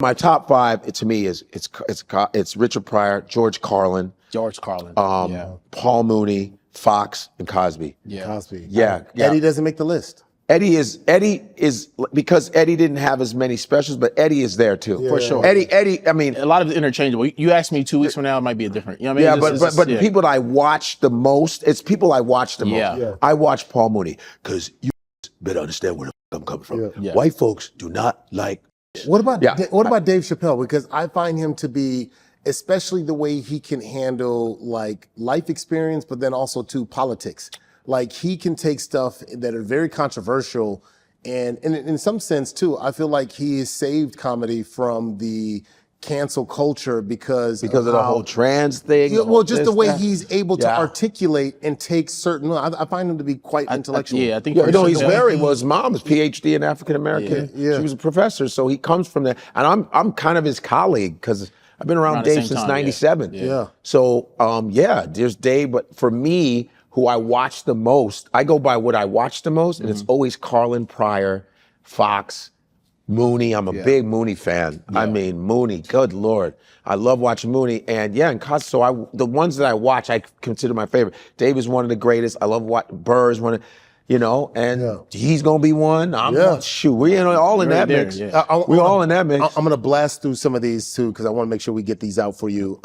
My top five, to me, it's Richard Pryor, George Carlin, Paul Mooney, Fox, and Cosby. Yeah. Cosby. Yeah. Eddie doesn't make the list. Eddie is because Eddie didn't have as many specials, but Eddie is there too. For sure. Eddie, I mean, a lot of it interchangeable. You ask me 2 weeks from now, it might be a different. You know what I mean? Yeah, but people that I watch the most, it's people I watch the most. Yeah. I watch Paul Mooney because you better understand where the I'm coming from. Yeah. White folks do not like. What about Dave Chappelle? Because I find him to be, especially the way he can handle like life experience, but then also to politics. Like he can take stuff that are very controversial, and in some sense too, I feel like he has saved comedy from the cancel culture because of the whole trans thing. Yeah, well, just the way he's able to articulate and take certain. I find him to be quite intellectual. I think. He's very well. His mom's PhD in African American. Yeah. She was a professor, so he comes from there. And I'm kind of his colleague because I've been around Dave since '97. Yeah. So there's Dave, but for me, who I watch the most, I go by what I watch the most, and it's always Carlin, Pryor, Fox, Mooney. I'm a big Mooney fan. I mean, Mooney, good Lord. I love watching Mooney. And the ones that I watch, I consider my favorite. Dave is one of the greatest. I love Burr is one of, and he's going to be one. We're all in that mix. Yeah. We're all in that mix. I'm going to blast through some of these too, because I want to make sure we get these out for you.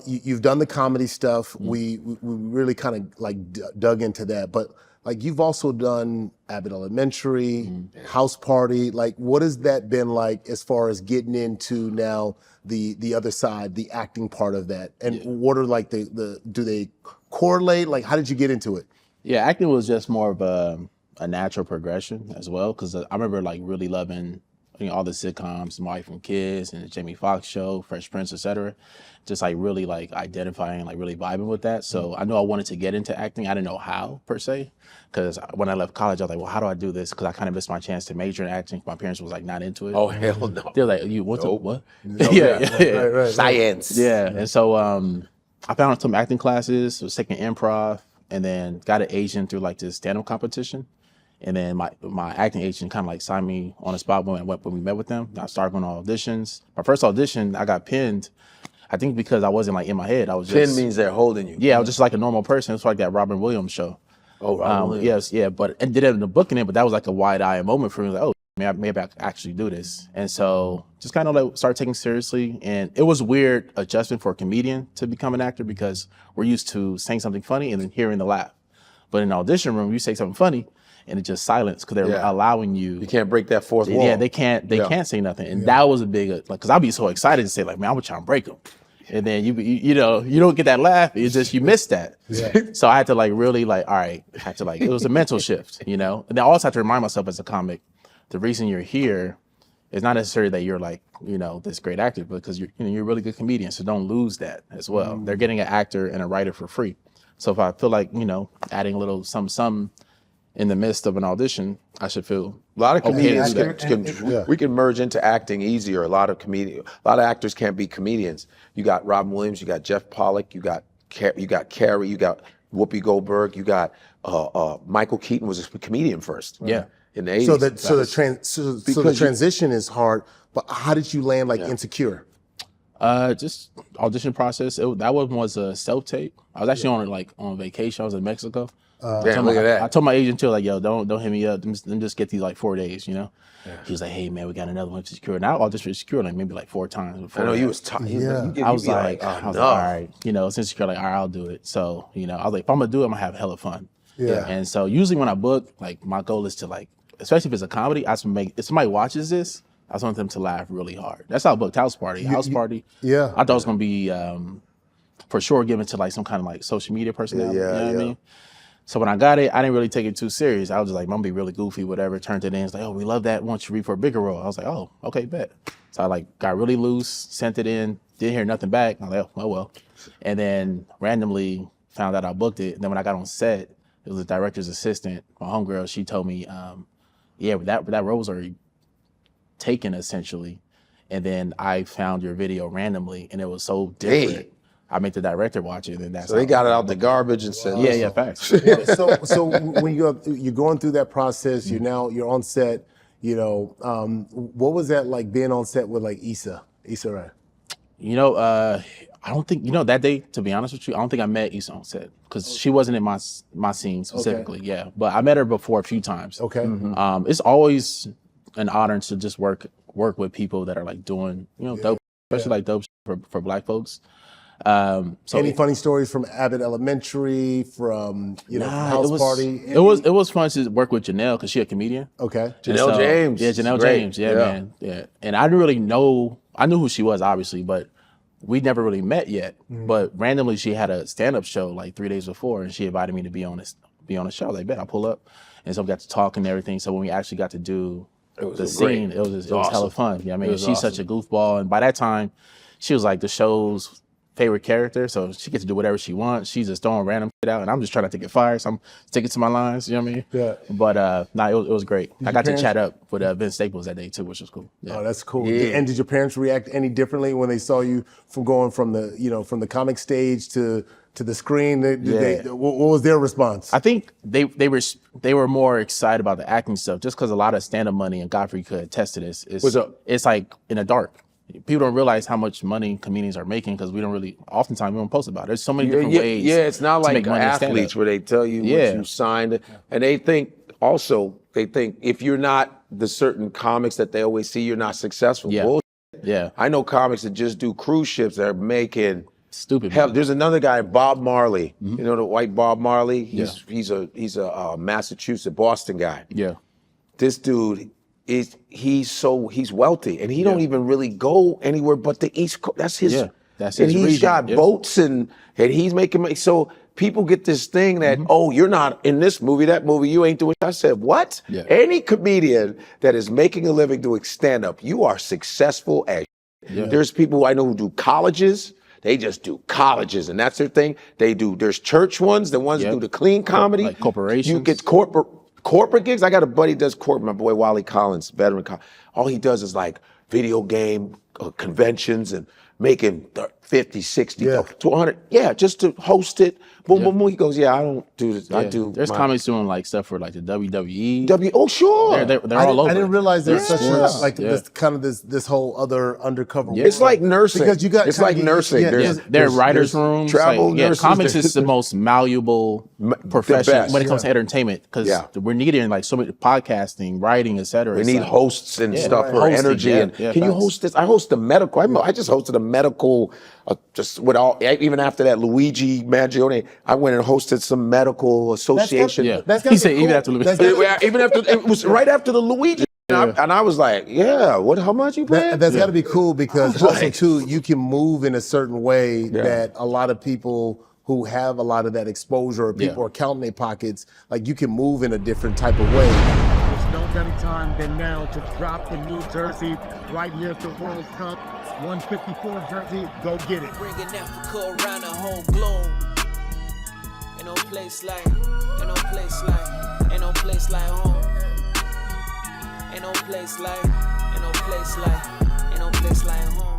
You've done the comedy stuff. We really kind of like dug into that, but like you've also done Abbott Elementary, House Party. Like, what has that been like as far as getting into now the other side, the acting part of that? And what are like do they correlate? Like, how did you get into it? Yeah, acting was just more of a natural progression as well, because I remember like really loving all the sitcoms, My Wife and Kids, and the Jamie Foxx Show, Fresh Prince, etc. Just like really like identifying, like really vibing with that. So I knew I wanted to get into acting. I didn't know how per se, because when I left college, I was like, well, how do I do this? Because I kind of missed my chance to major in acting. My parents was like not into it. Oh hell no! They're like, you what's up? What? Right. Science. Yeah, and so I found some acting classes. Was taking improv, and then got an agent through like this stand-up competition. And then my acting agent kind of like signed me on the spot when we met with them. I started going on auditions. My first audition, I got pinned. I think because I wasn't like in my head. I was just. Pin means they're holding you. Yeah, I was just like a normal person. It's like that Robin Williams show. Oh, Robin Williams. Yes, yeah. But and did it in the booking it, but that was like a wide-eyed moment for me. Like, oh, maybe I can actually do this. And so just kind of like started taking it seriously. And it was weird adjustment for a comedian to become an actor because we're used to saying something funny and then hearing the laugh. But in the audition room, you say something funny, and it's just silence because they're allowing you. You can't break that fourth wall. Yeah, they can't say nothing, and that was a big like because I'd be so excited to say like, man, I'm trying to break them, and then you don't get that laugh. It's just you miss that. Yeah. So I had to like really like, all right, it was a mental shift, and then I also have to remind myself as a comic, the reason you're here is not necessarily that you're like this great actor, because you're a really good comedian. So don't lose that as well. They're getting an actor and a writer for free. So if I feel like adding a little some in the midst of an audition, I should feel a lot of comedians we can merge into acting easier. A lot of actors can't be comedians. You got Robin Williams, you got Jeff Pollock, you got Carrie, you got Whoopi Goldberg, you got Michael Keaton was a comedian first. Yeah. In the 80s. So the transition is hard, but how did you land like Insecure? Just audition process. That one was a self-tape. I was actually on vacation. I was in Mexico. Damn, look at that. I told my agent too, like, yo, don't hit me up. Let me just get these like 4 days, He was like, hey man, we got another one for Secure. And I auditioned for Secure like maybe like 4 times. I know you was tired. I was like, all right, since Secure, like, all right, I'll do it. So, I was like, if I'm gonna do it, I'm gonna have hella fun. Yeah. And so usually when I book, like my goal is to like, especially if it's a comedy, if somebody watches this, I just want them to laugh really hard. That's how I booked House Party. Party. Yeah. I thought it was gonna be for sure given to like some kind of like social media personality. You know what I mean? So when I got it, I didn't really take it too serious. I was just like, I'm gonna be really goofy, whatever. Turned it in. It's like, oh, we love that. Want you to read for a bigger role? I was like, oh, okay, bet. So I like got really loose, sent it in, didn't hear nothing back. I was like, oh well. And then randomly found out I booked it. And then when I got on set, it was the director's assistant, my homegirl. She told me, that role was already taken essentially. And then I found your video randomly, and it was so different. Hey. I made the director watch it, and that's so they got it out the garbage and said, yeah, facts. So when you're going through that process, you're on set, You know, what was that like being on set with like Issa Rae? You know, I don't think, you know, that day, to be honest with you, I don't think I met Issa on set because she wasn't in my scene specifically. Yeah, but I met her before a few times. Okay. It's always an honor to just work with people that are like doing, you know, dope, especially like dope for Black folks. So any funny stories from Abbott Elementary, from House Party? It was fun to work with Janelle because she's a comedian. Okay. Janelle James. Yeah, Janelle James. Yeah, man. Yeah. And I didn't really know, I knew who she was, obviously, but we never really met yet. But randomly she had a stand-up show like 3 days before and she invited me to be on a show. Like, bet I'll pull up. And so we got to talk and everything. So when we actually got to do the scene, it was hella fun. Yeah, I mean, she's such a goofball. And by that time, she was like the show's favorite character, so she gets to do whatever she wants. She's just throwing random shit out, and I'm just trying not to get fired, so I'm sticking to my lines. You know what I mean? Yeah. But it was great. I got to chat up with Vince Staples that day too, which was cool. Yeah. Oh, that's cool. Yeah. And did your parents react any differently when they saw you from going from the comic stage to the screen? What was their response? I think they were more excited about the acting stuff, just because a lot of stand-up money, and Godfrey could attest to this. It's like in the dark. People don't realize how much money comedians are making because oftentimes we don't post about it. There's so many different ways. Yeah, it's not like athletes where they tell you what you signed. And they think if you're not the certain comics that they always see, you're not successful. Yeah. Bullshit. Yeah. I know comics that just do cruise ships that are making stupid. Hell, there's another guy, Bob Marley. You know the white Bob Marley? He's a Massachusetts, Boston guy. Yeah. This dude he's wealthy and he don't even really go anywhere but the East Coast. That's his. Yeah, that's his and he's region. got boats and he's making. So people get this thing that you're not in this movie, that movie, you ain't doing. I said, what? Yeah. Any comedian that is making a living doing stand up, you are successful as. Yeah. There's people I know who do colleges. They just do colleges and that's their thing. There's church ones, the ones that do the clean comedy. Like corporations. You get corporate gigs. I got a buddy that does corporate, my boy Wally Collins, veteran. All he does is like video game conventions and making 50, 60 to 100. Yeah, just to host it. Boom, boom, boom. He goes, I don't do this. I do. There's comics doing like stuff for like the WWE. Oh, sure. They're all over. I didn't realize there's such this whole other undercover. Yeah. It's like nursing. Because you got it's like nursing. There's writers' rooms. Travel nurses. Comics is the most malleable profession when it comes to entertainment because we're needed in like so many podcasting, writing, etc. We need hosts and stuff for energy. And can you host this? I host the medical. I just hosted a medical. Even after that Luigi Mangione, I went and hosted some medical association. He said even after Luigi. Even after it was right after the Luigi. And I was like, how much you pay? That's got to be cool because also too, you can move in a certain way that a lot of people who have a lot of that exposure or people are counting their pockets, like you can move in a different type of way. There's no better time than now to drop the new jersey right here at the World Cup. 154 jersey, go get it. Bringing Africa around the whole globe. Ain't no place like home. Ain't no place like home.